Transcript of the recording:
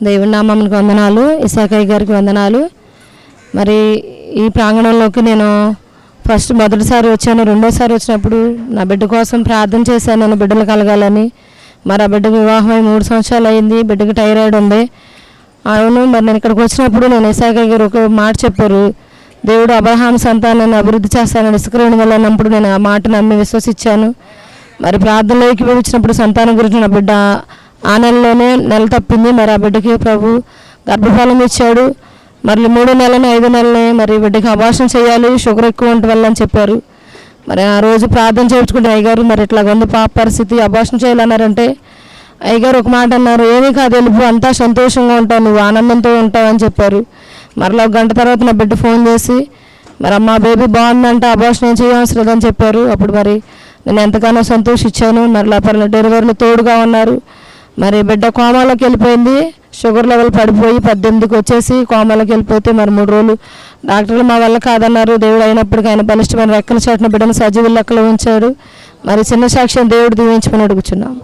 దేవుని నామానికి వందనాలు. ఇసాకయ్య గారికి వందనాలు. మరి ఈ ప్రాంగణంలోకి నేను మొదటిసారి వచ్చాను. రెండోసారి వచ్చినప్పుడు నా బిడ్డ కోసం ప్రార్థన చేశాను, నేను బిడ్డలు కలగాలని. మరి ఆ బిడ్డకు వివాహమై 3 సంవత్సరాలు అయింది. బిడ్డకి థైరాయిడ్ ఉంది. అవును, మరి నేను ఇక్కడికి వచ్చినప్పుడు నేను ఇసాకయ్య గారు ఒక మాట చెప్పారు, దేవుడు అబ్రహాం సంతానాన్ని అభివృద్ధి చేస్తానని. ఇసుక రేణి వెళ్ళినప్పుడు నేను ఆ మాట నమ్మి విశ్వసించాను. మరి ప్రార్థనలోకి వచ్చినప్పుడు సంతానం గురించి నా బిడ్డ ఆ నెల తప్పింది. మరి ఆ బిడ్డకి ప్రభు గర్భఫలం ఇచ్చాడు. మరి 3 నెలలు 5 నెలలు మరి బిడ్డకి అబార్షన్ చేయాలి, షుగర్ ఎక్కువ ఉంటే వెళ్ళని చెప్పారు. మరి ఆ రోజు ప్రార్థన చేయించుకుంటే అయ్యగారు మరి ఇట్లా ఉంది పాప పరిస్థితి, అబార్షన్ చేయాలన్నారంటే అయ్యగారు ఒక మాట అన్నారు, ఏమీ కాదు వెళ్ళిపో, అంతా సంతోషంగా ఉంటావు, నువ్వు ఆనందంతో ఉంటావు అని చెప్పారు. మరలా 1 గంట తర్వాత నా బిడ్డ ఫోన్ చేసి మరి అమ్మ బేబీ బాగుందంటే అబార్షన్ ఏం చేయవలసిన లేదని చెప్పారు. అప్పుడు మరి నేను ఎంతగానో సంతోషించాను. మరలా డెలివరీలో తోడుగా ఉన్నారు. మరి బిడ్డ కోమాలోకి వెళ్ళిపోయింది. షుగర్ లెవెల్ పడిపోయి 18కి వచ్చేసి కోమాలోకి వెళ్ళిపోతే మరి 3 రోజులు డాక్టర్లు మా వల్ల కాదన్నారు. దేవుడు అయినప్పటికీ ఆయన బలిష్టమైన రెక్కల చాటున బిడ్డను సజీవ లెక్కలో ఉంచాడు. మరి చిన్న సాక్ష్యం దేవుడు దీవించమని అడుగుచున్నాము.